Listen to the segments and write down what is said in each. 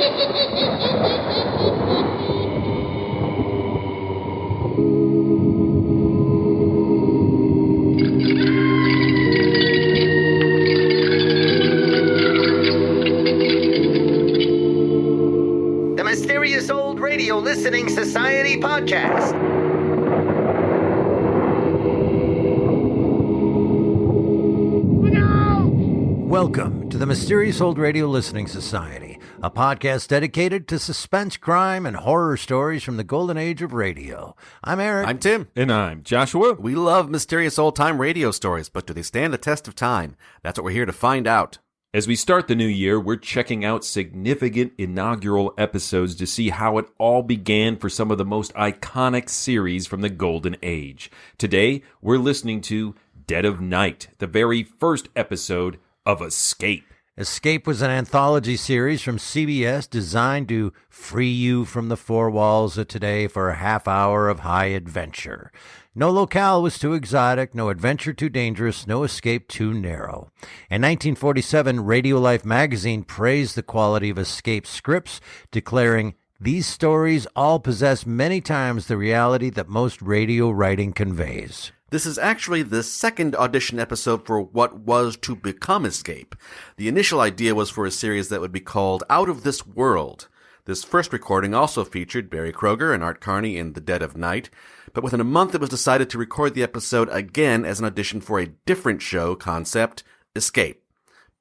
The Mysterious Old Radio Listening Society podcast. Welcome to the Mysterious Old Radio Listening Society, a podcast dedicated to suspense, crime, and horror stories from the golden age of radio. I'm Eric. I'm Tim. And I'm Joshua. We love mysterious old-time radio stories, but do they stand the test of time? That's what we're here to find out. As we start the new year, we're checking out significant inaugural episodes to see how it all began for some of the most iconic series from the golden age. Today, we're listening to Dead of Night, the very first episode of Escape. Escape was an anthology series from CBS designed to free you from the four walls of today for a half hour of high adventure. No locale was too exotic, no adventure too dangerous, no escape too narrow. In 1947, Radio Life magazine praised the quality of Escape scripts, declaring, "These stories all possess many times the reality that most radio writing conveys." This is actually the second audition episode for what was to become Escape. The initial idea was for a series that would be called Out of This World. This first recording also featured Barry Kroger and Art Carney in The Dead of Night, but within a month it was decided to record the episode again as an audition for a different show concept, Escape.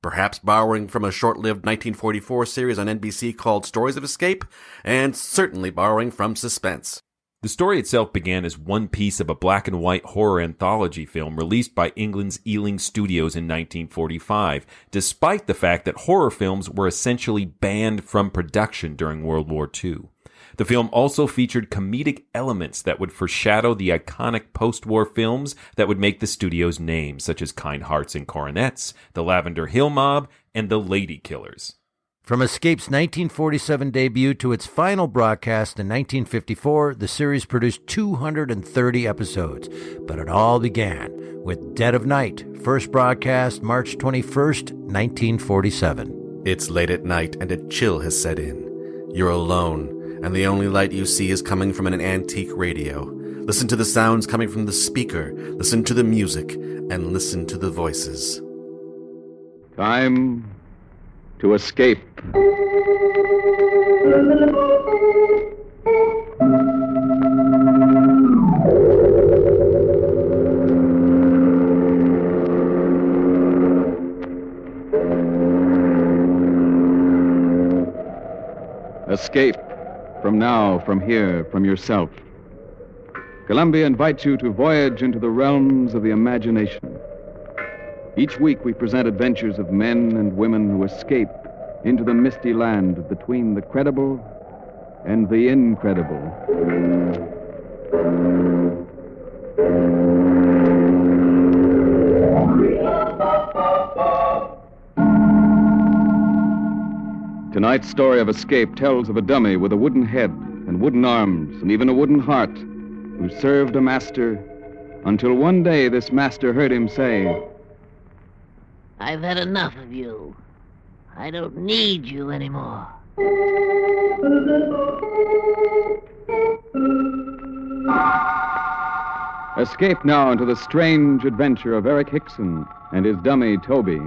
Perhaps borrowing from a short-lived 1944 series on NBC called Stories of Escape, and certainly borrowing from Suspense. The story itself began as one piece of a black and white horror anthology film released by England's Ealing Studios in 1945, despite the fact that horror films were essentially banned from production during World War II. The film also featured comedic elements that would foreshadow the iconic post-war films that would make the studio's name, such as Kind Hearts and Coronets, The Lavender Hill Mob, and The Lady Killers. From Escape's 1947 debut to its final broadcast in 1954, the series produced 230 episodes. But it all began with Dead of Night, first broadcast March 21st, 1947. It's late at night and a chill has set in. You're alone, and the only light you see is coming from an antique radio. Listen to the sounds coming from the speaker, listen to the music, and listen to the voices. Time to escape. Escape from now, from here, from yourself. Columbia invites you to voyage into the realms of the imagination. Each week we present adventures of men and women who escape into the misty land between the credible and the incredible. Tonight's story of escape tells of a dummy with a wooden head and wooden arms and even a wooden heart who served a master until one day this master heard him say, "I've had enough of you. I don't need you anymore." Escape now into the strange adventure of Eric Hickson and his dummy, Toby.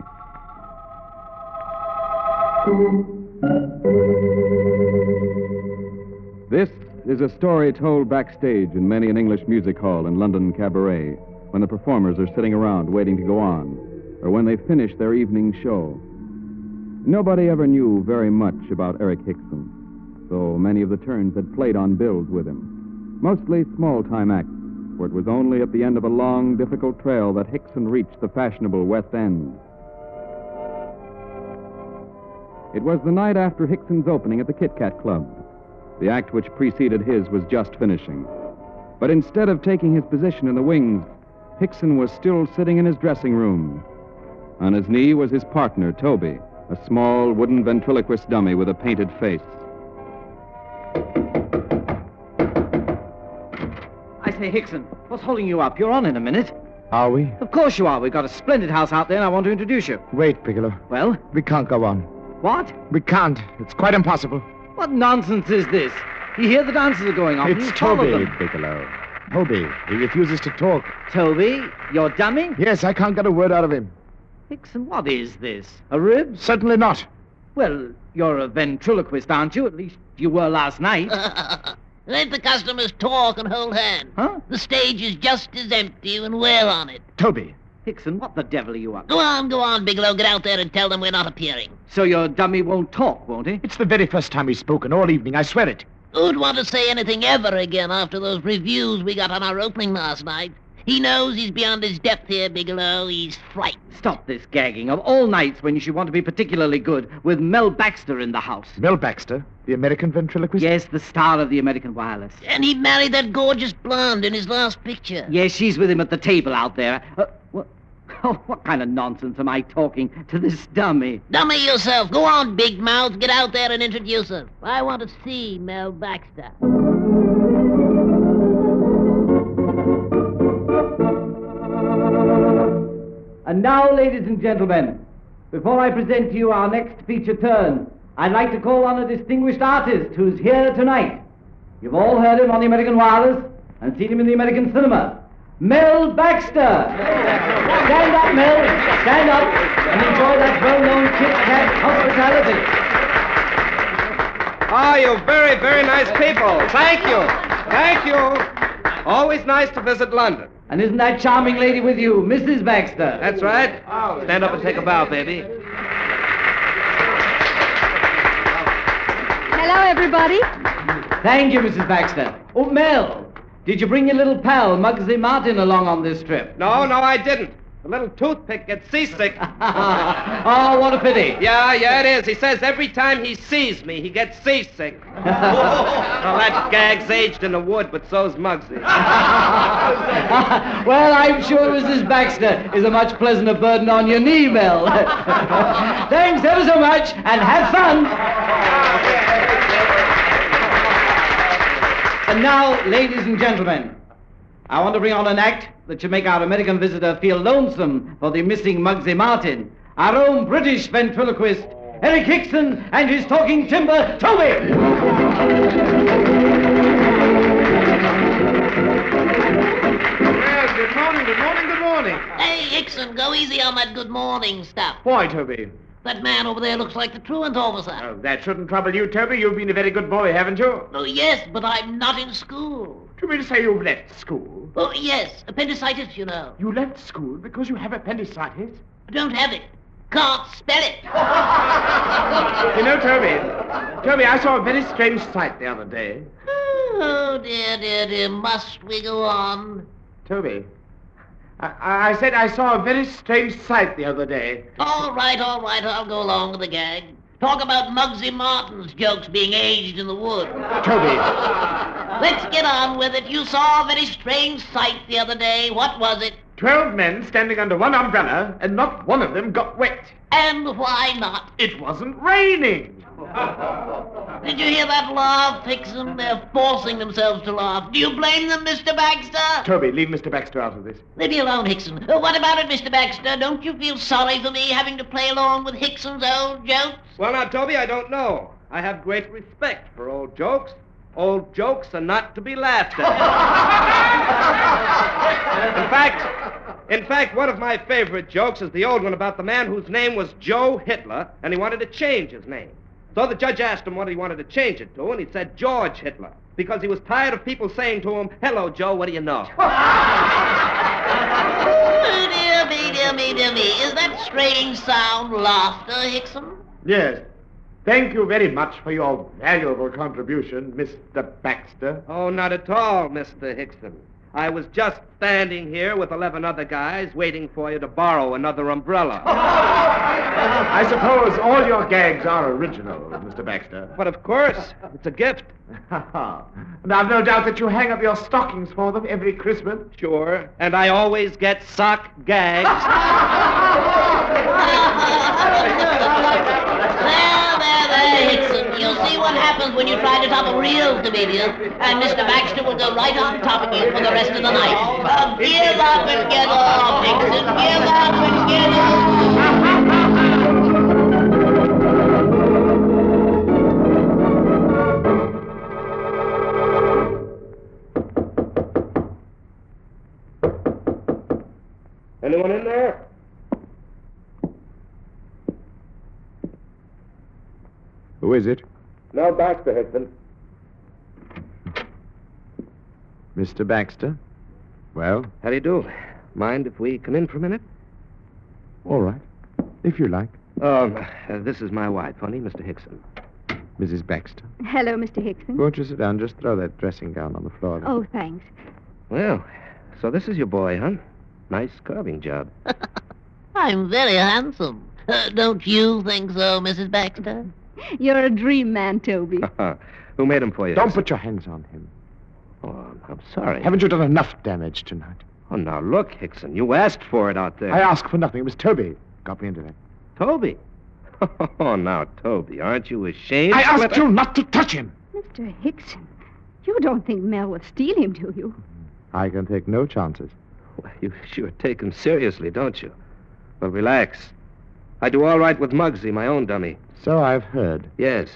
This is a story told backstage in many an English music hall and London cabaret when the performers are sitting around waiting to go on, or when they finish their evening show. Nobody ever knew very much about Eric Hickson, though many of the turns had played on bills with him. Mostly small-time acts, for it was only at the end of a long, difficult trail that Hickson reached the fashionable West End. It was the night after Hickson's opening at the Kit Kat Club. The act which preceded his was just finishing. But instead of taking his position in the wings, Hickson was still sitting in his dressing room. On his knee was his partner, Toby, a small wooden ventriloquist dummy with a painted face. I say, Hickson, what's holding you up? You're on in a minute. Are we? Of course you are. We've got a splendid house out there, and I want to introduce you. Wait, Piccolo. Well? We can't go on. What? We can't. It's quite impossible. What nonsense is this? You hear the dancers are going off. It's You follow Toby, them. Bigelow. Toby. He refuses to talk. Toby, you're dummy? Yes, I can't get a word out of him. Hickson, what is this? A rib? Certainly not. Well, you're a ventriloquist, aren't you? At least you were last night. Let the customers talk and hold hands. Huh? The stage is just as empty when we're on it. Toby. Hickson, what the devil are you up to? Go on, Bigelow. Get out there and tell them we're not appearing. So your dummy won't talk, won't he? It's the very first time he's spoken all evening, I swear it. Who'd want to say anything ever again after those reviews we got on our opening last night? He knows he's beyond his depth here, Bigelow. He's frightened. Stop this gagging. Of all nights when you should want to be particularly good, with Mel Baxter in the house. Mel Baxter, the American ventriloquist? Yes, the star of the American Wireless. And he married that gorgeous blonde in his last picture. Yes, she's with him at the table out there. What kind of nonsense am I talking to this dummy? Dummy yourself. Go on, big mouth. Get out there and introduce her. I want to see Mel Baxter. And now, ladies and gentlemen, before I present to you our next feature turn, I'd like to call on a distinguished artist who's here tonight. You've all heard him on the American Wireless and seen him in the American cinema. Mel Baxter! Stand up, Mel! Stand up and enjoy that well-known Kit Kat hospitality. Oh, you very, very nice people. Thank you. Thank you. Always nice to visit London. And isn't that charming lady with you, Mrs. Baxter? That's right. Stand up and take a bow, baby. Hello, everybody. Thank you, Mrs. Baxter. Oh, Mel, did you bring your little pal, Muggsy Martin, along on this trip? No, I didn't. The little toothpick gets seasick. Oh, what a pity. Yeah, it is. He says every time he sees me, he gets seasick. Well, that gag's aged in the wood, but so's Muggsy. Well, I'm sure Mrs. Baxter is a much pleasanter burden on your knee, Mel. Thanks ever so much, and have fun. And now, ladies and gentlemen, I want to bring on an act that should make our American visitor feel lonesome for the missing Muggsy Martin. Our own British ventriloquist, Eric Hickson, and his talking timber, Toby! Well, good morning. Hey, Hickson, go easy on that good morning stuff. Why, Toby? That man over there looks like the truant officer. Oh, that shouldn't trouble you, Toby. You've been a very good boy, haven't you? Oh, yes, but I'm not in school. Do you mean to say you've left school? Oh, yes, appendicitis, you know. You left school because you have appendicitis? I don't have it. Can't spell it. You know, Toby, I saw a very strange sight the other day. Oh, dear. Must we go on? Toby, I said I saw a very strange sight the other day. All right, I'll go along with the gag. Talk about Muggsy Martin's jokes being aged in the wood. Toby. Let's get on with it. You saw a very strange sight the other day. What was it? 12 men standing under one umbrella, and not one of them got wet. And why not? It wasn't raining. Did you hear that laugh, Hickson? They're forcing themselves to laugh. Do you blame them, Mr. Baxter? Toby, leave Mr. Baxter out of this. Leave me alone, Hickson. What about it, Mr. Baxter? Don't you feel sorry for me having to play along with Hickson's old jokes? Well, now, Toby, I don't know. I have great respect for old jokes. Old jokes are not to be laughed at. In fact, one of my favorite jokes is the old one about the man whose name was Joe Hitler, and he wanted to change his name. So the judge asked him what he wanted to change it to, and he said George Hitler, because he was tired of people saying to him, "Hello, Joe, what do you know?" Oh, dear me. Is that strange sound laughter, Hickson? Yes. Thank you very much for your valuable contribution, Mr. Baxter. Oh, not at all, Mr. Hickson. I was just standing here with 11 other guys waiting for you to borrow another umbrella. I suppose all your gags are original, Mr. Baxter. But of course, it's a gift. And I've no doubt that you hang up your stockings for them every Christmas. Sure. And I always get sock gags. There, Hickson. You'll see what happens when you try to top a real comedian. And Mr. Baxter will go right on topping you for the rest of the night. Give up and get off, Hickson. Give up and get off. Who is it? Now Baxter, Hickson. Mr. Baxter? Well, How do you do? Mind if we come in for a minute? all right. If you like. This is my wife, honey, Mr. Hickson. Mrs. Baxter. Hello, Mr. Hickson. Won't you sit down? Just throw that dressing gown on the floor. there. Oh, thanks. Well, so this is your boy, huh? Nice carving job. I'm very handsome. Don't you think so, Mrs. Baxter? You're a dream man, Toby. Who made him for you? Don't put your hands on him. Oh, I'm sorry. Haven't you done enough damage tonight? Oh, now look, Hickson. You asked for it out there. I asked for nothing. It was Toby got me into that. Toby. Oh, now, Toby, aren't you ashamed? I asked you not to touch him. Mr. Hickson, you don't think Mel would steal him, do you? I can take no chances. Well, you sure take him seriously, don't you? Well, relax. I do all right with Muggsy, my own dummy. So I've heard. Yes.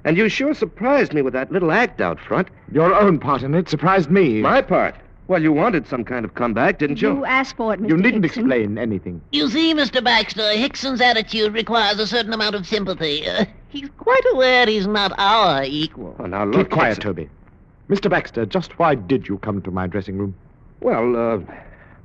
And you sure surprised me with that little act out front. Your own part in it surprised me. My part? Well, you wanted some kind of comeback, didn't you? You asked for it, Mr. You needn't Hickson. explain anything. You see, Mr. Baxter, Hickson's attitude requires a certain amount of sympathy. He's quite aware he's not our equal. Oh, now, look, Keep quiet, Hickson. Toby. Mr. Baxter, just why did you come to my dressing room? Well,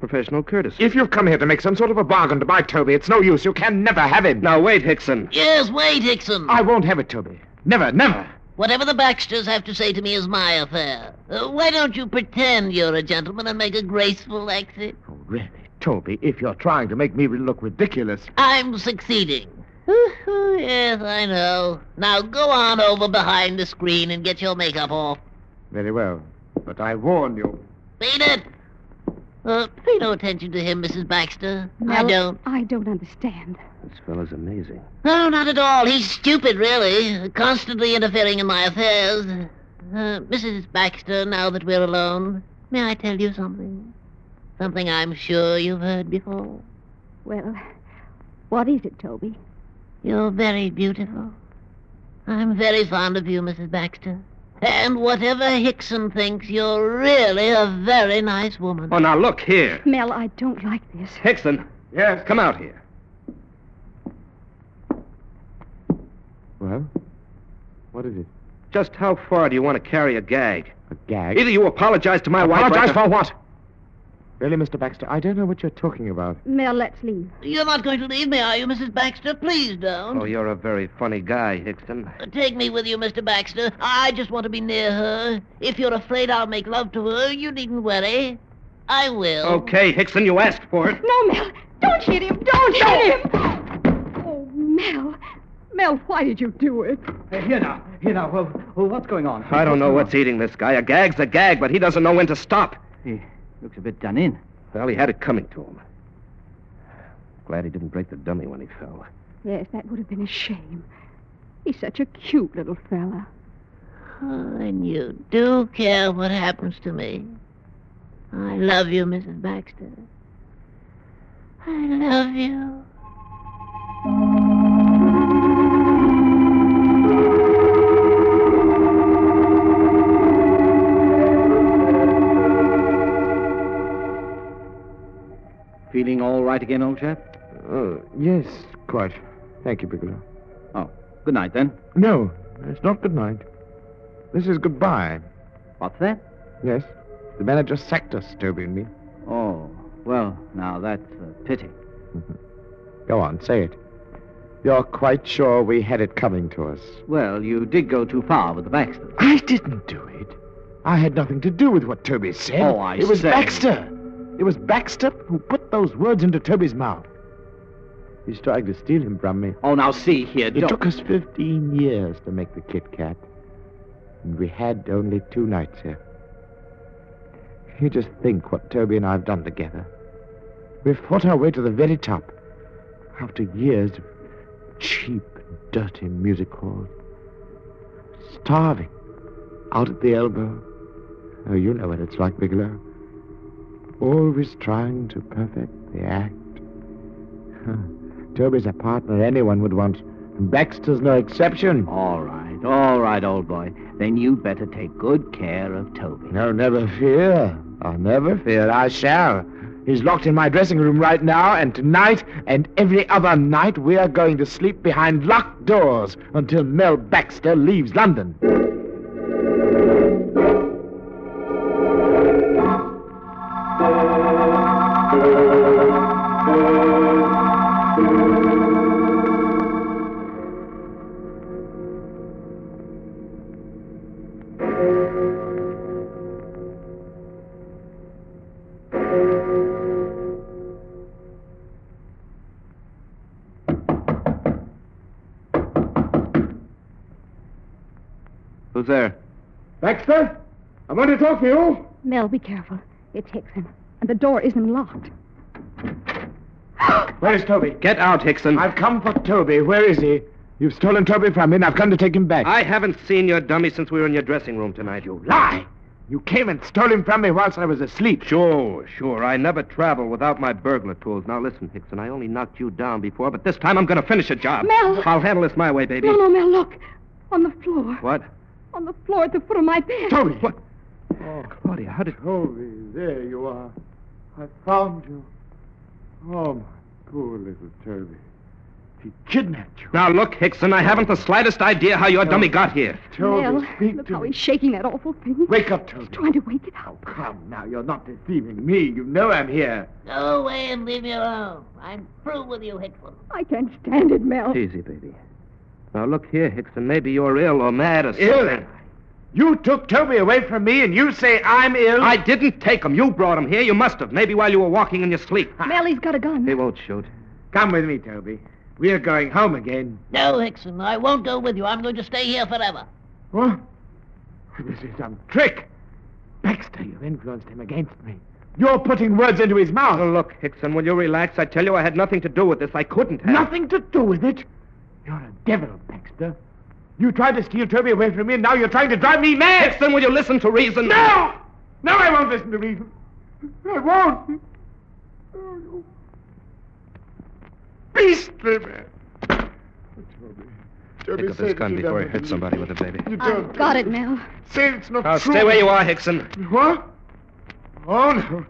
professional courtesy. If you've come here to make some sort of a bargain to buy Toby, it's no use. You can never have him. Now, wait, Hickson. Yes, wait, Hickson. I won't have it, Toby. Never, never. Whatever the Baxters have to say to me is my affair. Why don't you pretend you're a gentleman and make a graceful exit? Oh, really, Toby, if you're trying to make me look ridiculous. I'm succeeding. Yes, I know. Now go on over behind the screen and get your makeup off. Very well, but I warn you. Beat it. Pay no attention to him, Mrs. Baxter. I don't. I don't understand. This fellow's amazing. No, not at all. He's stupid, really. Constantly interfering in my affairs. Mrs. Baxter, now that we're alone, may I tell you something? Something I'm sure you've heard before. Well, what is it, Toby? You're very beautiful. I'm very fond of you, Mrs. Baxter. And whatever Hickson thinks, you're really a very nice woman. Oh, now, look here. Mel, I don't like this. Hickson. Yes? Come out here. Well, what is it? Just how far do you want to carry a gag? A gag? Either you apologize to my wife... Apologize or... for what? Really, Mr. Baxter, I don't know what you're talking about. Mel, let's leave. You're not going to leave me, are you, Mrs. Baxter? Please don't. Oh, you're a very funny guy, Hickson. Take me with you, Mr. Baxter. I just want to be near her. If you're afraid I'll make love to her, you needn't worry. I will. Okay, Hickson, you asked for it. No, Mel, don't hit him. Don't hit him. Oh, Mel. Mel, why did you do it? Here now. Well, what's going on? I don't know what's eating this guy. A gag's a gag, but he doesn't know when to stop. He looks a bit done in. Well, he had it coming to him. Glad he didn't break the dummy when he fell. Yes, that would have been a shame. He's such a cute little fella. Oh, and you do care what happens to me. I love you, Mrs. Baxter. I love you. Feeling all right again, old chap? Yes, quite. Thank you, Bigelow. Oh, good night, then. No, it's not good night. This is goodbye. What's that? Yes, the manager sacked us, Toby and me. Oh, well, now that's a pity. Go on, say it. You're quite sure we had it coming to us. Well, you did go too far with the Baxters. I didn't do it. I had nothing to do with what Toby said. Oh, I It was say. Baxter. It was Baxter who put those words into Toby's mouth. He's trying to steal him from me. Oh, now see here, It don't... took us 15 years to make the Kit Kat. And we had only 2 nights here. You just think what Toby and I have done together. We've fought our way to the very top. After years of cheap and dirty music halls. Starving. Out at the elbow. Oh, you know what it's like, Bigelow. Always trying to perfect the act. Toby's a partner anyone would want. And Baxter's no exception. All right, old boy. Then you better take good care of Toby. No, never fear. Oh, never fear. I shall. He's locked in my dressing room right now, and tonight and every other night we are going to sleep behind locked doors until Mel Baxter leaves London. Who's there? Baxter, I want to talk to you. Mel, be careful. It's Hickson. And the door isn't locked. Where is Toby? Get out, Hickson. I've come for Toby. Where is he? You've stolen Toby from me, and I've come to take him back. I haven't seen your dummy since we were in your dressing room tonight. You lie! You came and stole him from me whilst I was asleep. Sure. I never travel without my burglar tools. Now listen, Hickson, I only knocked you down before, but this time I'm going to finish a job. Mel! I'll handle this my way, baby. No, Mel, look. On the floor. What? On the floor at the foot of my bed. Toby! What? Oh, Claudia, how did... Toby, there you are. I found you. Oh, my poor little Toby. He kidnapped you. Now, look, Hickson, I haven't the slightest idea how your dummy got here. Toby, Mel, speak look to how me. he's shaking that awful thing. Wake up, Toby. He's trying to wake it up. Oh, come now. You're not deceiving me. You know I'm here. Go away and leave me alone. I'm through with you, Hickson. I can't stand it, Mel. Easy, baby. Now, look here, Hickson. Maybe you're ill or mad or something. Ill? You took Toby away from me, and you say I'm ill? I didn't take him. You brought him here. You must have. Maybe while you were walking in your sleep. Mel, he's got a gun. He won't shoot. Come with me, Toby. We're going home again. No, Hickson, I won't go with you. I'm going to stay here forever. What? This is some trick. Baxter, you've influenced him against me. You're putting words into his mouth. Oh, look, Hickson, will you relax? I tell you I had nothing to do with this. I couldn't have. Nothing to do with it? You're a devil, Baxter. You tried to steal Toby away from me, and now you're trying to drive me mad. Hickson, will you listen to reason? No! No, I won't listen to reason. I won't. Oh, you beastly man. Toby, Pick up this gun before I hurt somebody with it, baby. You I've don't. got it, Mel. Say it's not Now, true. stay where you are, Hickson. What? Oh, no.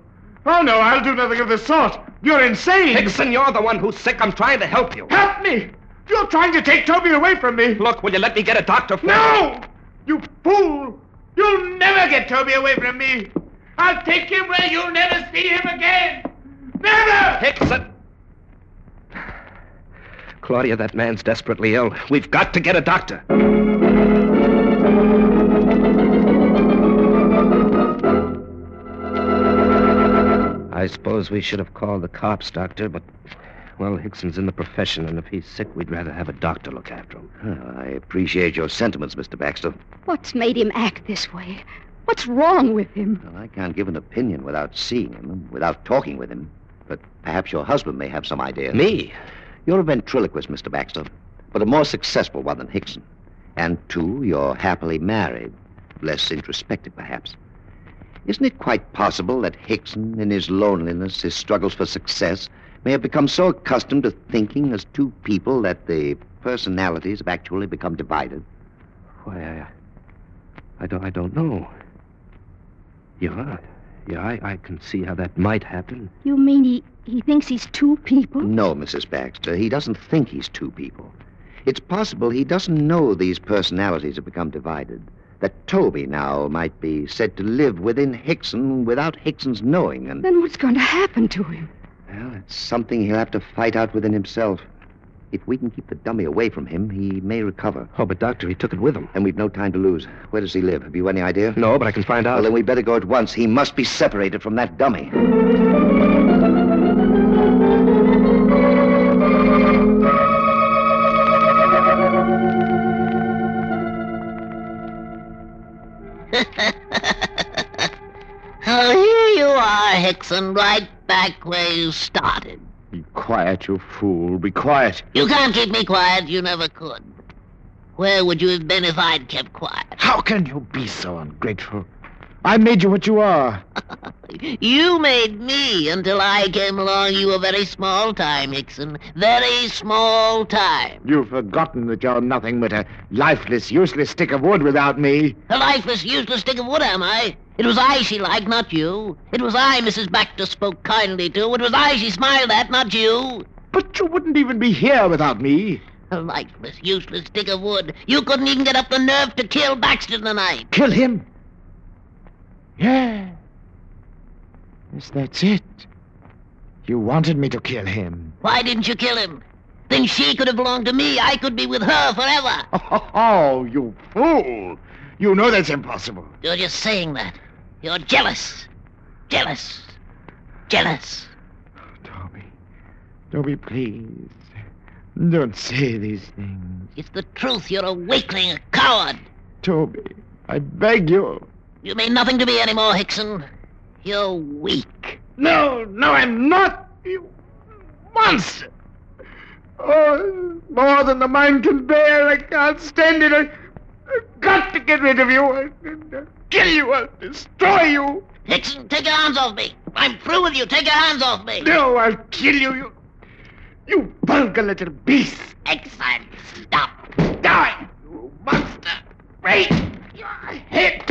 Oh, no, I'll do nothing of the sort. You're insane. Hickson, you're the one who's sick. I'm trying to help you. Help me! You're trying to take Toby away from me. Look, will you let me get a doctor for No! You fool! You'll never get Toby away from me. I'll take him where you'll never see him again. Never! Hickson! Claudia, that man's desperately ill. We've got to get a doctor. I suppose we should have called the cops, Doctor, but, well, Hickson's in the profession, and if he's sick, we'd rather have a doctor look after him. I appreciate your sentiments, Mr. Baxter. What's made him act this way? What's wrong with him? Well, I can't give an opinion without seeing him, without talking with him. But perhaps your husband may have some idea. Me? You're a ventriloquist, Mr. Baxter, but a more successful one than Hickson. And two, you're happily married. Less introspective, perhaps. Isn't it quite possible that Hickson, in his loneliness, his struggles for success, may have become so accustomed to thinking as two people that the personalities have actually become divided? Why, I don't know. Yeah, I can see how that might happen. You mean he thinks he's two people? No, Mrs. Baxter, he doesn't think he's two people. It's possible he doesn't know these personalities have become divided. That Toby now might be said to live within Hickson without Hickson's knowing, and... Then what's going to happen to him? Well, it's something he'll have to fight out within himself. If we can keep the dummy away from him, he may recover. Oh, but Doctor, he took it with him. And we've no time to lose. Where does he live? Have you any idea? No, but I can find out. Well, then we'd better go at once. He must be separated from that dummy. Oh, here you are, Hickson, right back where you started. Be quiet, you fool. Be quiet. You can't keep me quiet. You never could. Where would you have been if I'd kept quiet? How can you be so ungrateful? I made you what you are. You made me. Until I came along, you were very small time, Hickson. Very small time. You've forgotten that you're nothing but a lifeless, useless stick of wood without me. A lifeless, useless stick of wood, am I? It was I she liked, not you. It was I Mrs. Baxter spoke kindly to. It was I she smiled at, not you. But you wouldn't even be here without me. A lifeless, useless stick of wood. You couldn't even get up the nerve to kill Baxter tonight. Kill him? Yeah. Yes, that's it. You wanted me to kill him. Why didn't you kill him? Then she could have belonged to me. I could be with her forever. Oh, you fool. You know that's impossible. You're just saying that. You're jealous. Jealous. Jealous. Toby, please. Don't say these things. It's the truth. You're a weakling, a coward. Toby, I beg you. You mean nothing to me anymore, Hickson. You're weak. No, I'm not. You monster. Oh, more than the mind can bear. I can't stand it. I've got to get rid of you. I'll kill you. I'll destroy you. Hickson, take your hands off me. I'm through with you. Take your hands off me. No, I'll kill you. You vulgar little beast. Hickson, stop. Die, you monster. Break your head.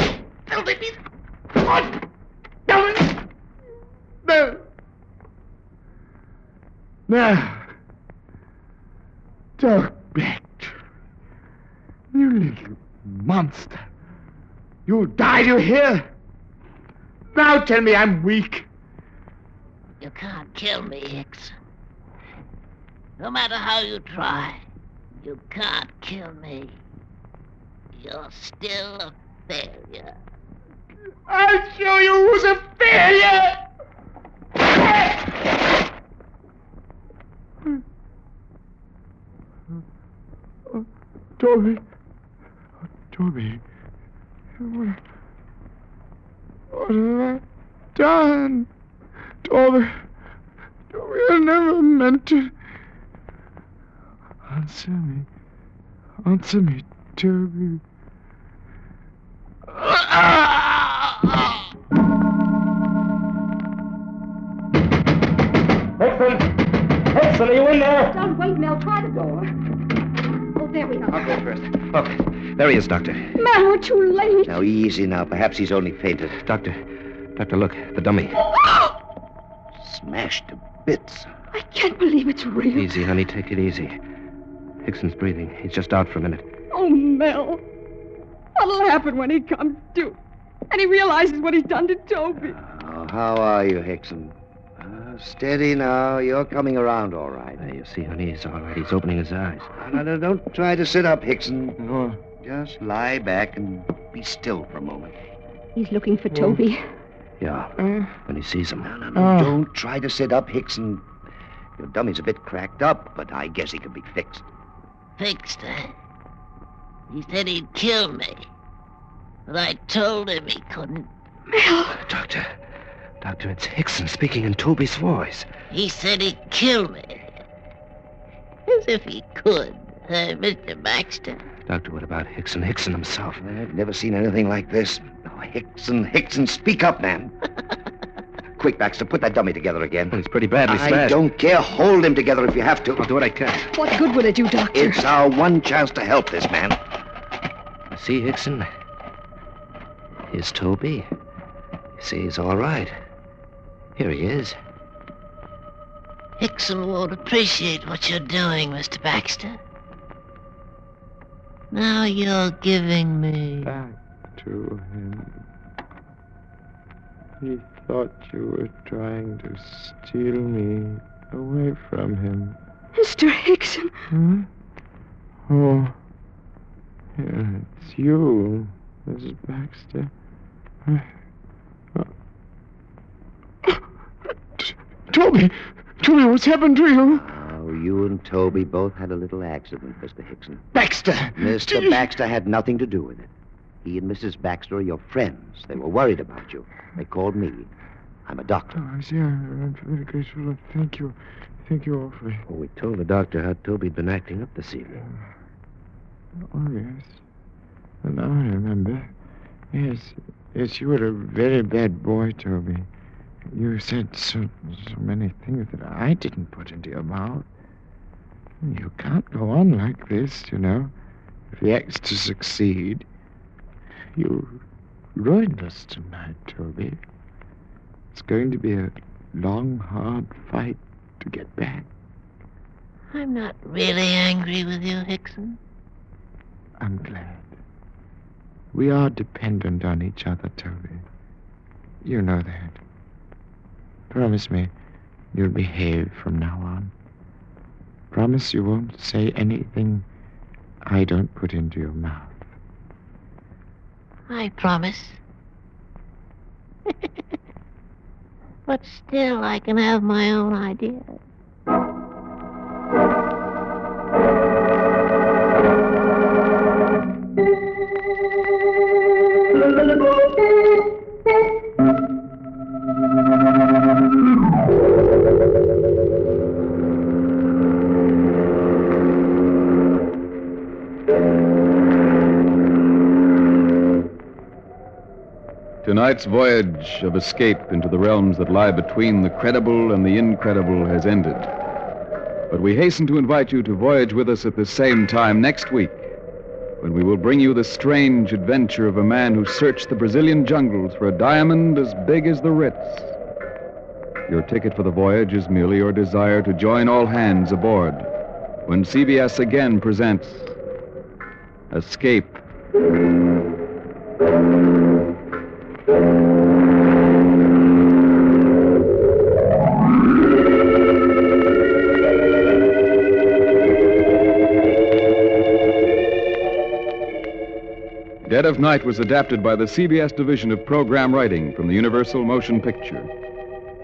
Filthy piece of wood. No. Now, talk back. You little monster. You'll die, you hear? Now tell me I'm weak. You can't kill me, Hickson. No matter how you try, you can't kill me. You're still a failure. I'll show you who's a failure! Toby. Toby. What have I done? Toby, I never meant to. Answer me, Toby. Hickson, are you in there? Don't wait, Mel. Try the door. Oh, there we are. I'll go first. Okay. There he is, Doctor. Mel, we're too late. Now, easy now. Perhaps he's only fainted. Doctor, look, the dummy. Smashed to bits. I can't believe it's real. Easy, honey, take it easy. Hickson's breathing. He's just out for a minute. Oh, Mel. What'll happen when he comes to? And he realizes what he's done to Toby. Oh, how are you, Hickson? Steady now. You're coming around all right. You see, honey, he's all right. He's opening his eyes. No, don't try to sit up, Hickson. No. Just lie back and be still for a moment. He's looking for Toby. Yeah, when he sees him. No. Don't try to sit up, Hickson. Your dummy's a bit cracked up, but I guess he can be fixed. Fixed, eh? He said he'd kill me. But I told him he couldn't. Mel. Doctor, it's Hickson speaking in Toby's voice. He said he'd kill me. As if he could, Mr. Baxter. Doctor, what about Hickson? Hickson himself. I've never seen anything like this. Oh, Hickson, speak up, man. Quick, Baxter, put that dummy together again. Well, he's pretty badly smashed. I don't care. Hold him together if you have to. I'll do what I can. What good will it do, Doctor? It's our one chance to help this man. See, Hickson? Here's Toby. See, he's all right. Here he is. Hickson won't appreciate what you're doing, Mr. Baxter. Now you're giving me... Back to him. He thought you were trying to steal me away from him. Mr. Hickson. Huh? Oh. Yeah, it's you, Mrs. Baxter. Toby, what's happened to you? Oh, you and Toby both had a little accident, Mr. Hickson. Baxter! Mr. Baxter had nothing to do with it. He and Mrs. Baxter are your friends. They were worried about you. They called me. I'm a doctor. Oh, I see. I'm very grateful. Thank you. Thank you awfully. Well, we told the doctor how Toby'd been acting up this evening. Oh, yes. And now I remember. Yes, you were a very bad boy, Toby. You said so many things that I didn't put into your mouth. You can't go on like this, you know. If the act's to succeed, you ruined us tonight, Toby. It's going to be a long, hard fight to get back. I'm not really angry with you, Hickson. I'm glad. We are dependent on each other, Toby. You know that. Promise me you'll behave from now on. Promise you won't say anything I don't put into your mouth. I promise. But still, I can have my own ideas. Tonight's voyage of escape into the realms that lie between the credible and the incredible has ended. But we hasten to invite you to voyage with us at the same time next week, when we will bring you the strange adventure of a man who searched the Brazilian jungles for a diamond as big as the Ritz. Your ticket for the voyage is merely your desire to join all hands aboard when CBS again presents Escape. Dead of Night was adapted by the CBS Division of Program Writing from the Universal Motion Picture.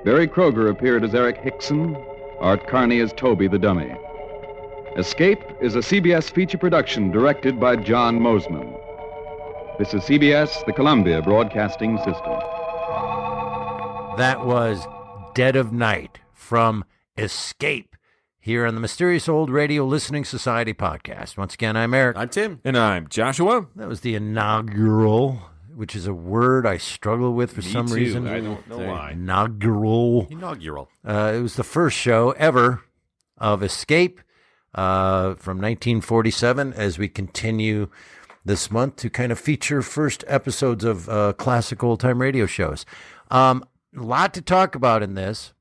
Barry Kroger appeared as Eric Hickson, Art Carney as Toby the Dummy. Escape is a CBS feature production directed by John Mosman. This is CBS, the Columbia Broadcasting System. That was Dead of Night from Escape here on the Mysterious Old Radio Listening Society podcast. Once again, I'm Eric. I'm Tim. And I'm Joshua. That was the inaugural, which is a word I struggle with for some reason. I don't know why. Inaugural. It was the first show ever of Escape from 1947 as we continue this month to kind of feature first episodes of classic old-time radio shows. A lot to talk about in this,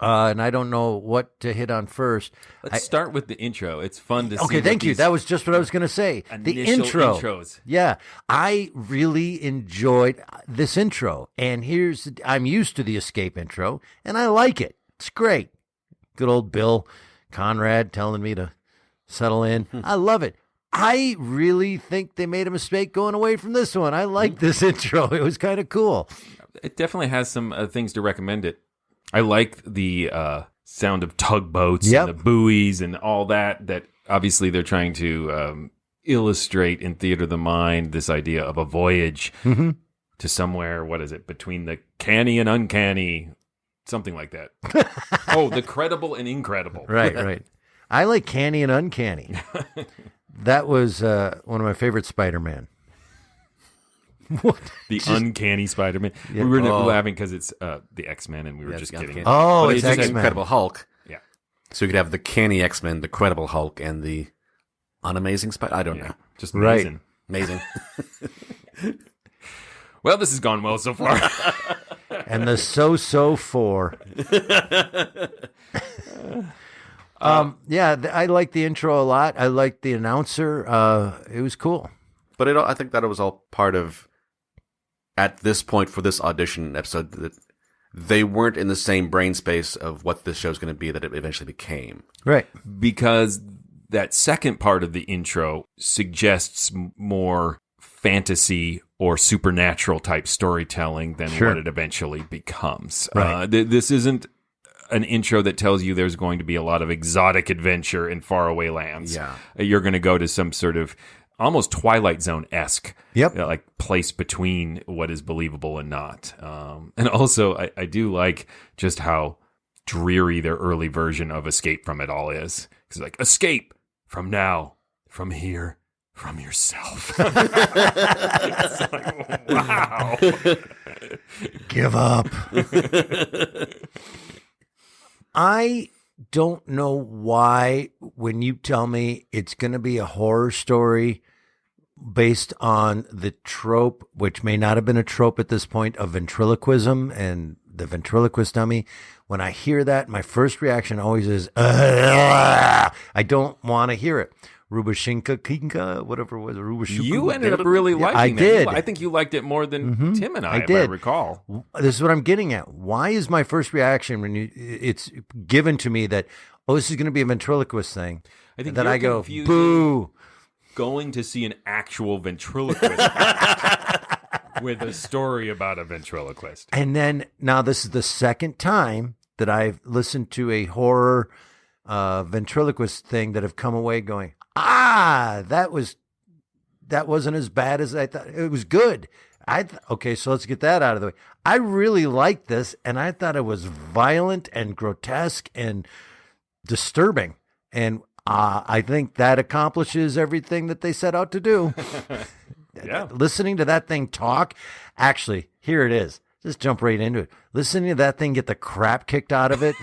and I don't know what to hit on first. Let's start with the intro. It's fun to see. Okay, thank you. That was just what I was going to say. The intro. Intros. Yeah, I really enjoyed this intro, and I'm used to the Escape intro, and I like it. It's great. Good old Bill Conrad telling me to settle in. I love it. I really think they made a mistake going away from this one. I like this intro. It was kind of cool. It definitely has some things to recommend it. I like the sound of tugboats and the buoys and all that obviously they're trying to illustrate in Theater of the Mind this idea of a voyage to somewhere, what is it, between the canny and uncanny, something like that. Oh, the credible and incredible. Right. I like canny and uncanny. That was one of my favorite Spider-Man. What? The uncanny Spider-Man. Yeah. We were laughing because it's the X-Men, and we were just kidding. Oh, but it's just X-Men. Incredible Hulk. Yeah. So you could have the canny X-Men, the Credible Hulk, and the unamazing Spider. I don't know. Just amazing. Amazing. Well, this has gone well so far. And the So 4. I like the intro a lot. I like the announcer. It was cool. But I think that it was all part of, at this point for this audition episode, that they weren't in the same brain space of what this show's going to be that it eventually became. Right. Because that second part of the intro suggests more fantasy or supernatural type storytelling than what it eventually becomes. Right. This isn't an intro that tells you there's going to be a lot of exotic adventure in faraway lands. Yeah. You're going to go to some sort of almost Twilight Zone-esque like place between what is believable and not. And also, I do like just how dreary their early version of Escape from it all is. Because like, escape from now, from here, from yourself. It's like, wow. Give up. I don't know why when you tell me it's going to be a horror story based on the trope, which may not have been a trope at this point, of ventriloquism and the ventriloquist dummy. When I hear that, my first reaction always is, I don't want to hear it. Rubashinka Kinka, whatever it was. Rubashuku. You ended up really liking I that. did. I think you liked it more than Tim and I did. if I recall. This is what I'm getting at. Why is my first reaction when it's given to me that, this is going to be a ventriloquist thing? I think that you're I go, confusing boo. Going to see an actual ventriloquist with a story about a ventriloquist. And then now this is the second time that I've listened to a horror ventriloquist thing that have come away going, that wasn't as bad as I thought. It was good. Okay, so let's get that out of the way. I really liked this, and I thought it was violent and grotesque and disturbing. And I think that accomplishes everything that they set out to do. Yeah. Listening to that thing talk, actually, here it is. Just jump right into it. Listening to that thing get the crap kicked out of it.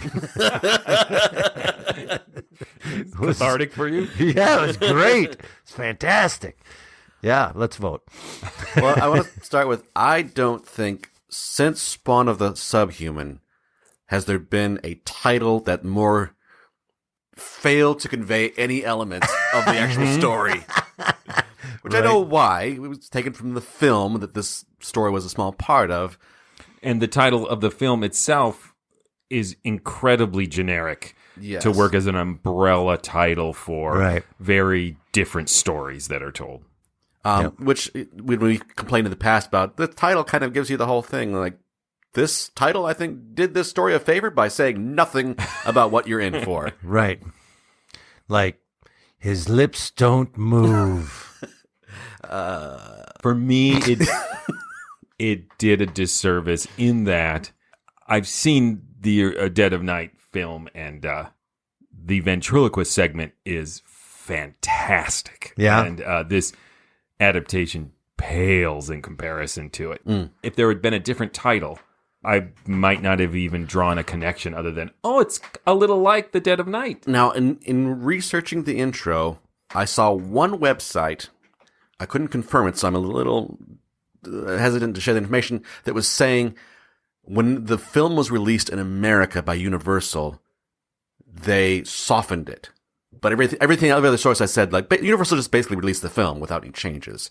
It was cathartic for you? Yeah, it was great. It's fantastic. Yeah, let's vote. Well, I want to start with, I don't think since Spawn of the Subhuman has there been a title that more failed to convey any elements of the actual story. Which I know why. It was taken from the film that this story was a small part of. And the title of the film itself is incredibly generic to work as an umbrella title for very different stories that are told. Which, when we complained in the past about, the title kind of gives you the whole thing. Like, this title, I think, did this story a favor by saying nothing about what you're in for. Right. Like, his lips don't move. For me, it did a disservice in that I've seen the Dead of Night film, and the ventriloquist segment is fantastic. Yeah. And this adaptation pales in comparison to it. If there had been a different title, I might not have even drawn a connection other than, it's a little like The Dead of Night. Now, in researching the intro, I saw one website. I couldn't confirm it, so I'm a little hesitant to share the information, that was saying when the film was released in America by Universal, they softened it. But every other source I said, like, Universal just basically released the film without any changes.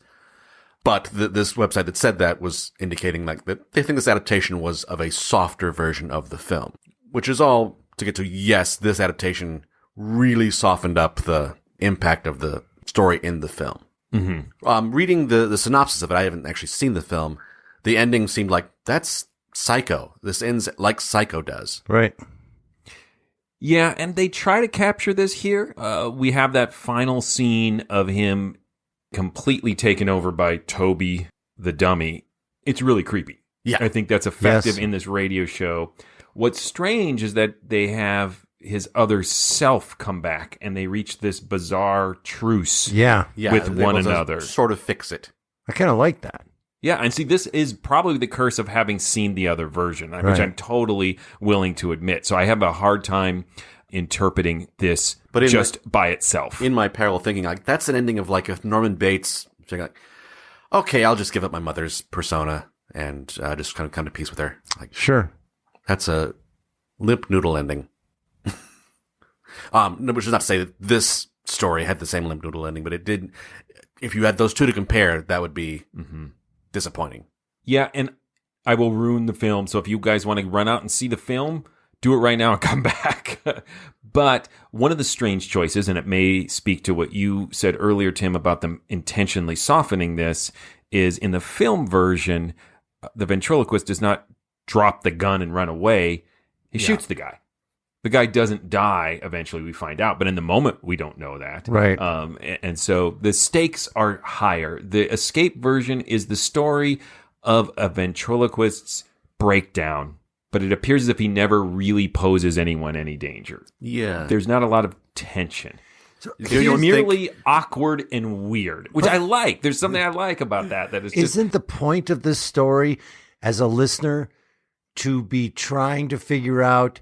But this website that said that was indicating like that they think this adaptation was of a softer version of the film, which is all to get to, yes, this adaptation really softened up the impact of the story in the film. Reading the synopsis of it, I haven't actually seen the film. The ending seemed like, that's Psycho. This ends like Psycho does. Right. Yeah, and they try to capture this here. We have that final scene of him completely taken over by Toby the dummy. It's really creepy. Yeah. I think that's effective in this radio show. What's strange is that they have his other self come back, and they reach this bizarre truce with one another. Sort of fix it. I kind of like that. Yeah, and see, this is probably the curse of having seen the other version, which I'm totally willing to admit. So I have a hard time interpreting this by itself. In my parallel thinking, like, that's an ending of like if Norman Bates saying like, okay, I'll just give up my mother's persona and just kind of come to peace with her. Like, sure. That's a limp noodle ending. Which is not to say that this story had the same limp noodle ending, but it did. If you had those two to compare, that would be disappointing. Yeah, and I will ruin the film. So if you guys want to run out and see the film, do it right now and come back. But one of the strange choices, and it may speak to what you said earlier, Tim, about them intentionally softening this, is in the film version, the ventriloquist does not drop the gun and run away. He shoots the guy. The guy doesn't die, eventually we find out, but in the moment we don't know that. Right. And so the stakes are higher. The escape version is the story of a ventriloquist's breakdown, but it appears as if he never really poses anyone any danger. Yeah. There's not a lot of tension. So it's merely awkward and weird, which I like. There's something I like about that. That is just... Isn't the point of this story as a listener to be trying to figure out,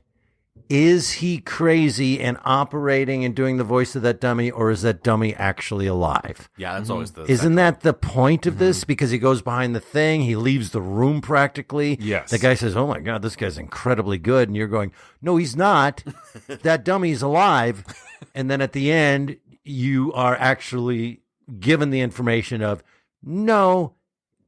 is he crazy and operating and doing the voice of that dummy, or is that dummy actually alive? Yeah, that's always the... Isn't that the point of this? Because he goes behind the thing, he leaves the room practically. Yes. The guy says, oh my God, this guy's incredibly good. And you're going, no, he's not. That dummy's alive. And then at the end, you are actually given the information of, no,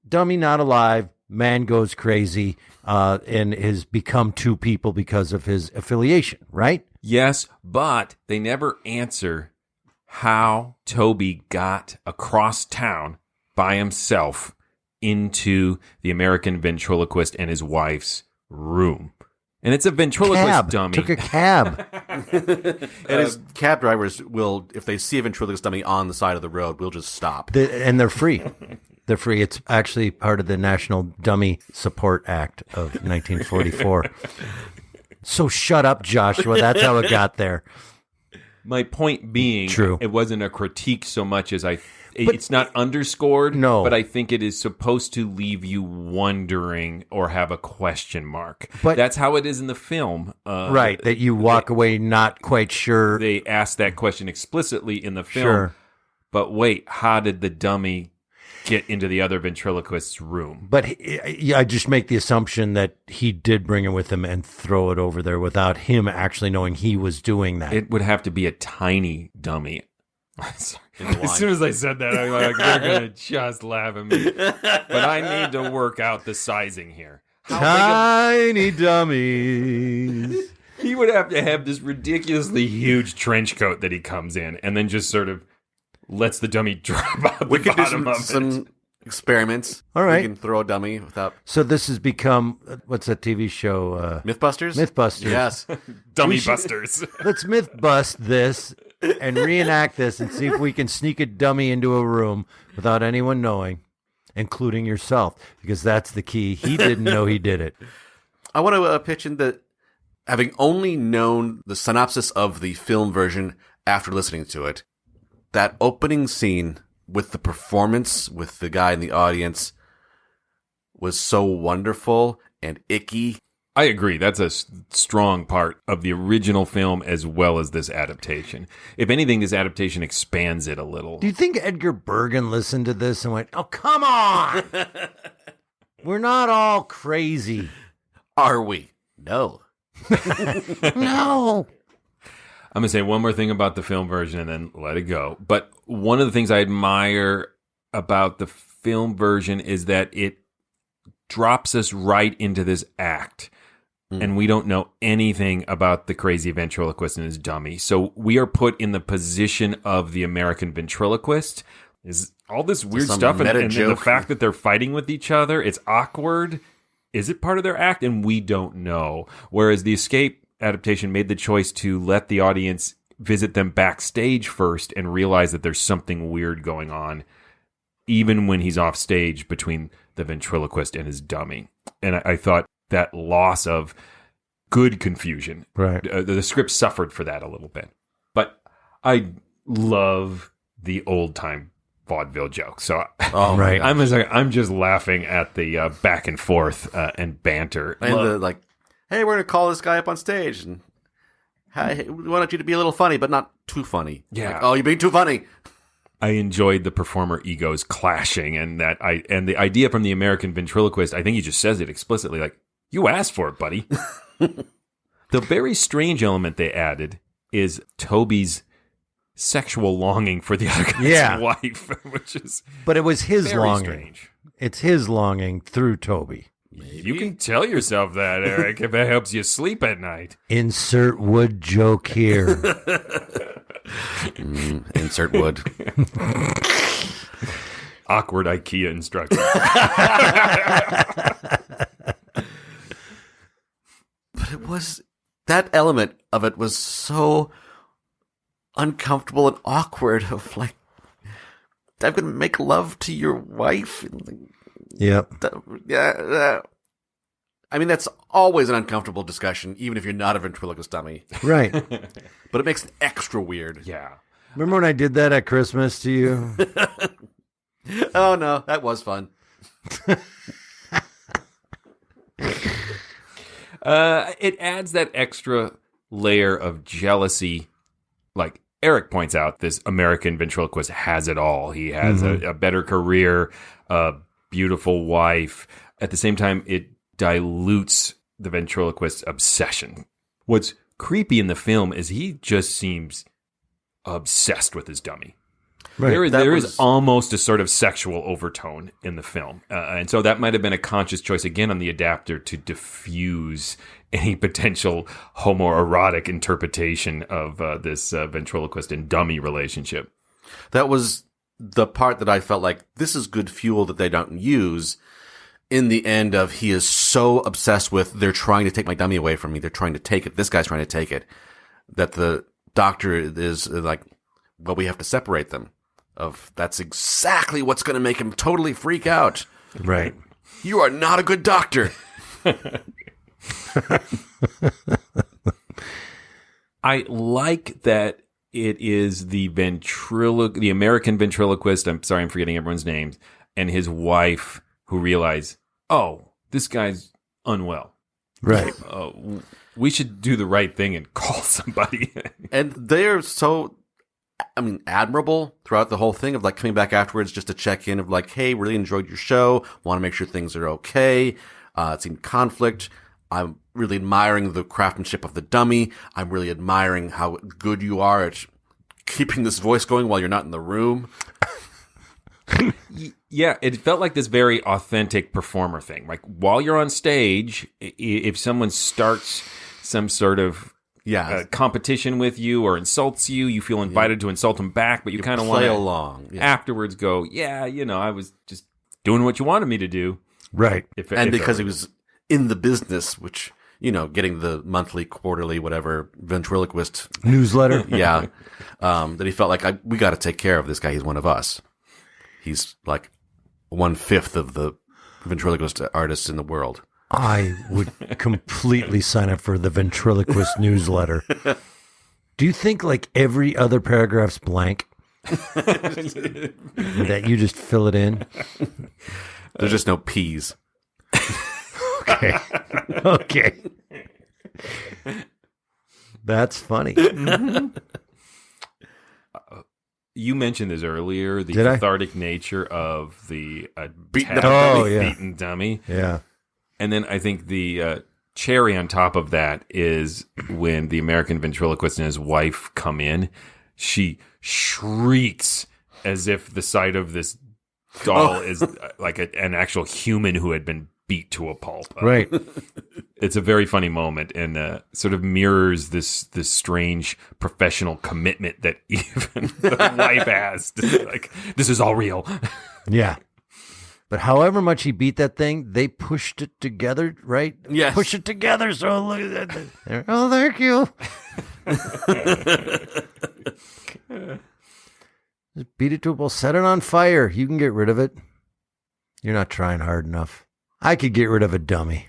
dummy not alive, man goes crazy, and has become two people because of his affiliation, right? Yes, but they never answer how Toby got across town by himself into the American ventriloquist and his wife's room. And it's a ventriloquist dummy. Took a cab. And his cab drivers will, if they see a ventriloquist dummy on the side of the road, will just stop. And they're free. They're free. It's actually part of the National Dummy Support Act of 1944. So shut up, Joshua. That's how it got there. My point being, True. It wasn't a critique so much as it's not underscored, No. but I think it is supposed to leave you wondering or have a question mark. But that's how it is in the film. Right, that you walk away not quite sure. They ask that question explicitly in the film. Sure. But wait, how did the dummy get into the other ventriloquist's room? But I just make the assumption that he did bring it with him and throw it over there without him actually knowing he was doing that. It would have to be a tiny dummy. As soon as I said that, I'm like, they're going to just laugh at me. But I need to work out the sizing here. Tiny dummies. He would have to have this ridiculously huge trench coat that he comes in and then just sort of lets the dummy drop out We the could do bottom of some it. experiments. All right. We can throw a dummy without... So this has become, what's that TV show? Mythbusters? Mythbusters. Yes. Dummy busters. Let's myth bust this and reenact this and see if we can sneak a dummy into a room without anyone knowing, including yourself, because that's the key. He didn't know he did it. I want to pitch in that, having only known the synopsis of the film version after listening to it, that opening scene with the performance with the guy in the audience was so wonderful and icky. I agree. That's a strong part of the original film as well as this adaptation. If anything, this adaptation expands it a little. Do you think Edgar Bergen listened to this and went, oh, come on! We're not all crazy. Are we? No. No. I'm going to say one more thing about the film version and then let it go. But one of the things I admire about the film version is that it drops us right into this act. And we don't know anything about the crazy ventriloquist and his dummy. So we are put in the position of the American ventriloquist. Is all this weird stuff and the fact that they're fighting with each other, it's awkward. Is it part of their act? And we don't know. Whereas the Escape adaptation made the choice to let the audience visit them backstage first and realize that there's something weird going on, even when he's off stage between the ventriloquist and his dummy. And I thought that loss of good confusion, right? The script suffered for that a little bit. But I love the old time vaudeville joke. So right. I'm just laughing at the back and forth and banter. And the, like, hey, we're going to call this guy up on stage and hey, we want you to be a little funny, but not too funny. Yeah. Like, oh, you're being too funny. I enjoyed the performer egos clashing, and the idea from the American ventriloquist, I think he just says it explicitly, like, you asked for it, buddy. The very strange element they added is Toby's sexual longing for the other guy's wife, which is but it was his very longing. Strange. It's his longing through Toby. Maybe. You can tell yourself that, Eric, if it helps you sleep at night. Insert wood joke here. Insert wood. Awkward IKEA instruction. But it was, that element of it was so uncomfortable and awkward, of like, I'm going to make love to your wife. Yep. Yeah. I mean, that's always an uncomfortable discussion, even if you're not a ventriloquist dummy. Right. But it makes it extra weird. Yeah. Remember when I did that at Christmas to you? Oh, no, that was fun. It adds that extra layer of jealousy. Like Eric points out, this American ventriloquist has it all. He has a better career, a beautiful wife. At the same time, it dilutes the ventriloquist's obsession. What's creepy in the film is he just seems obsessed with his dummy. Right. There is almost a sort of sexual overtone in the film. And so that might have been a conscious choice, again, on the adapter to diffuse any potential homoerotic interpretation of this ventriloquist and dummy relationship. That was the part that I felt like this is good fuel that they don't use in the end of he is so obsessed with they're trying to take my dummy away from me. They're trying to take it. This guy's trying to take it. That the doctor is like, well, we have to separate them. That's exactly what's going to make him totally freak out. Right. You are not a good doctor. I like that it is the American ventriloquist, I'm sorry, I'm forgetting everyone's names, and his wife who realize, oh, this guy's unwell. Right. We should do the right thing and call somebody. And they're so, admirable throughout the whole thing of like coming back afterwards just to check in of like, hey, really enjoyed your show. Want to make sure things are okay. It's in conflict. I'm really admiring the craftsmanship of the dummy. I'm really admiring how good you are at keeping this voice going while you're not in the room. Yeah, it felt like this very authentic performer thing. Like while you're on stage, if someone starts some sort of competition with you or insults you, you feel invited to insult them back, but you kind of want to along. Yeah. Afterwards go, I was just doing what you wanted me to do. Right. Because he was in the business, which, getting the monthly, quarterly, whatever, ventriloquist newsletter. That he felt like, we got to take care of this guy. He's one of us. He's like 1/5 of the ventriloquist artists in the world. I would completely sign up for the ventriloquist newsletter. Do you think like every other paragraph's blank? That you just fill it in? There's just no P's. Okay. That's funny. You mentioned this earlier, the Did cathartic nature of the beaten dummy. Yeah. And then I think the cherry on top of that is when the American ventriloquist and his wife come in, she shrieks as if the sight of this doll is like an actual human who had been beat to a pulp. Right. It's a very funny moment and sort of mirrors this strange professional commitment that even the wife has. Like, this is all real. Yeah. But however much he beat that thing, they pushed it together, right? Yes. Push it together. So look at that. Oh, thank you. Just beat it to a ball. Set it on fire. You can get rid of it. You're not trying hard enough. I could get rid of a dummy.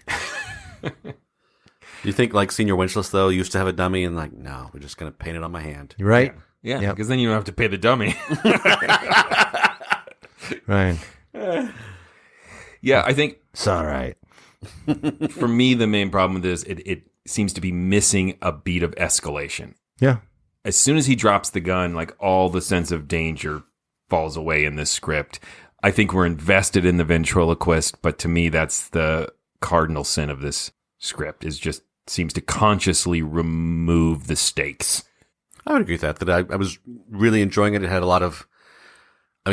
You think like Senior Winchless, though, used to have a dummy and like, no, we're just going to paint it on my hand. Right? Yeah, because then you don't have to pay the dummy. Right. Yeah, I think it's all right. For me, the main problem with this, it seems to be missing a beat of escalation. Yeah. As soon as he drops the gun, like all the sense of danger falls away in this script. I think we're invested in the ventriloquist, but to me, that's the cardinal sin of this script, is just seems to consciously remove the stakes. I would agree with that I was really enjoying it. It had a lot of,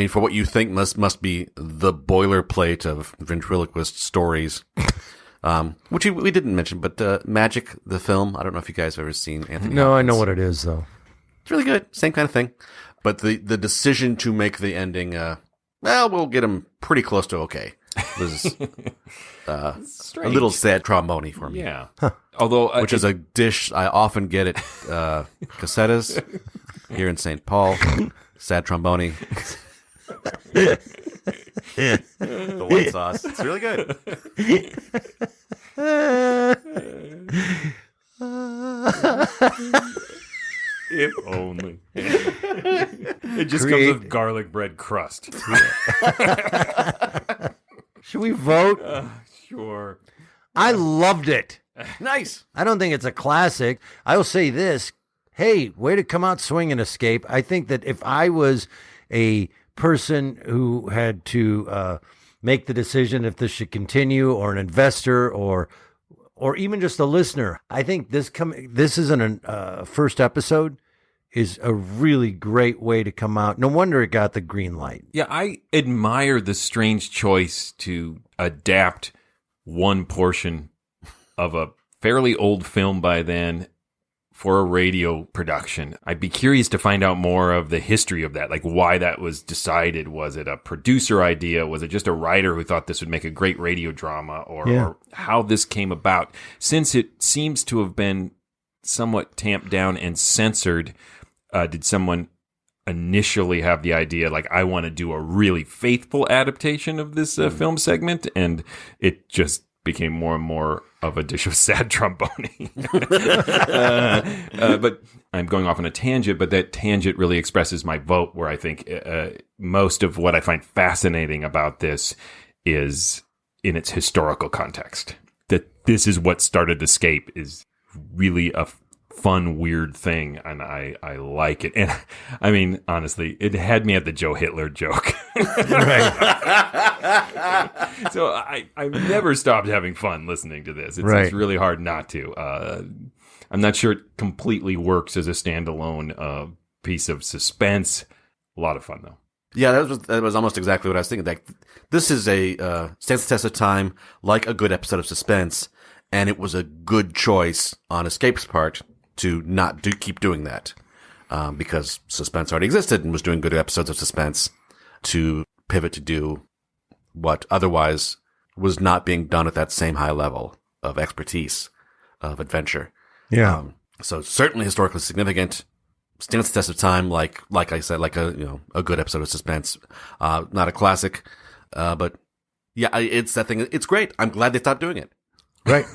for what you think must be the boilerplate of ventriloquist stories, which we didn't mention, but Magic, the film, I don't know if you guys have ever seen Anthony No, Hopkins. I know what it is, though. It's really good. Same kind of thing. But the decision to make the ending, we'll get him pretty close to okay. It was a little sad trombone for me. Yeah. Huh. Although, which is a dish I often get at Casetas here in St. Paul. Sad trombone. The white sauce. It's really good. If only. It just comes with garlic bread crust. Should we vote? Sure. I loved it. Nice. I don't think it's a classic. I will say this. Hey, way to come out swinging, Escape. I think that if I was a person who had to make the decision if this should continue, or an investor, or even just a listener, I think this is an first episode is a really great way to come out. No wonder it got the green light. Yeah, I admire the strange choice to adapt one portion of a fairly old film by then for a radio production. I'd be curious to find out more of the history of that, like why that was decided. Was it a producer idea? Was it just a writer who thought this would make a great radio drama, or how this came about? Since it seems to have been somewhat tamped down and censored, did someone initially have the idea, like, I want to do a really faithful adaptation of this film segment, and it just became more and more of a dish of sad trombone. But I'm going off on a tangent, but that tangent really expresses my vote, where I think most of what I find fascinating about this is in its historical context. That this is what started Escape is really a fun, weird thing, and I like it. And I mean, honestly, it had me at the Joe Hitler joke. Right. So I never stopped having fun listening to this. It's really hard not to. I'm not sure it completely works as a standalone piece of suspense. A lot of fun, though. Yeah, that was almost exactly what I was thinking. Like, this is a stands the test of time, like a good episode of Suspense, and it was a good choice on Escape's part to not keep doing that, because Suspense already existed and was doing good episodes of Suspense, to pivot to do what otherwise was not being done at that same high level of expertise, of adventure. Yeah. So certainly historically significant, stands the test of time, like I said, like a good episode of Suspense. Not a classic, but yeah, it's that thing. It's great. I'm glad they stopped doing it. Right.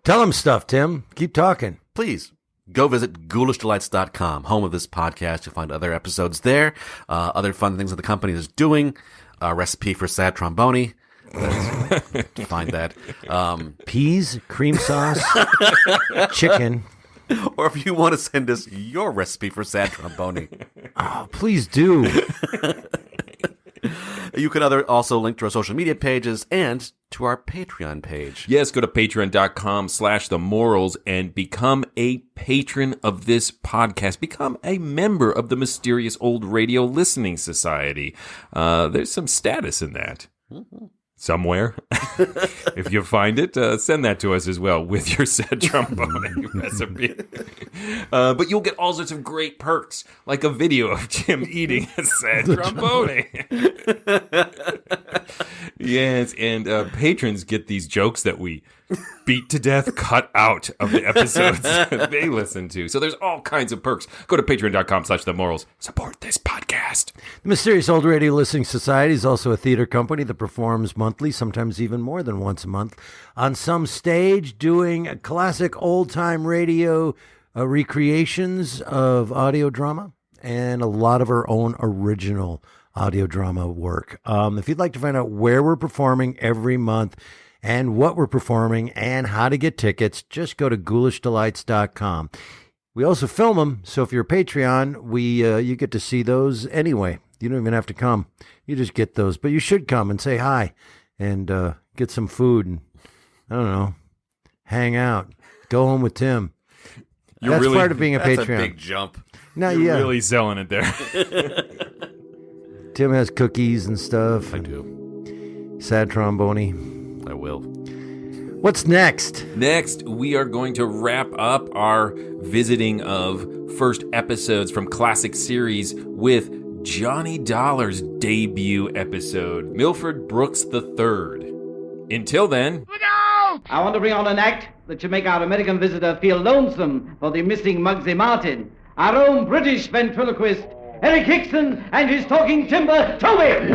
Tell them stuff, Tim. Keep talking. Please go visit ghoulishdelights.com, home of this podcast. You'll find other episodes there, other fun things that the company is doing, a recipe for sad trombone. Find that. Peas, cream sauce, chicken. Or if you want to send us your recipe for sad trombone. Oh, please do. You can also link to our social media pages and to our Patreon page. Yes, go to patreon.com/themorals and become a patron of this podcast. Become a member of the Mysterious Old Radio Listening Society. There's some status in that. Somewhere. If you find it, send that to us as well with your sad trombone recipe. But you'll get all sorts of great perks, like a video of Jim eating a sad trombone. Yes, and patrons get these jokes that we beat to death cut out of the episodes that they listen to. So there's all kinds of perks. Go to patreon.com/themorals. Support this podcast. The Mysterious Old Radio Listening Society is also a theater company that performs monthly, sometimes even more than once a month, on some stage, doing classic old-time radio recreations of audio drama and a lot of our own original audio drama work. If you'd like to find out where we're performing every month and what we're performing and how to get tickets, just go to ghoulishdelights.com. We also film them, so if you're a Patreon, you get to see those anyway. You don't even have to come. You just get those. But you should come and say hi and get some food and, I don't know, hang out. Go home with Tim. That's part of being a Patreon. That's a big jump. You're really selling it there. Tim has cookies and stuff. I do. Sad trombone. I will. What's next? Next, we are going to wrap up our visiting of first episodes from classic series with Johnny Dollar's debut episode, Milford Brooks III. Until then... I want to bring on an act that should make our American visitor feel lonesome for the missing Muggsy Martin. Our own British ventriloquist, Eric Hickson, and his talking timber, Toby!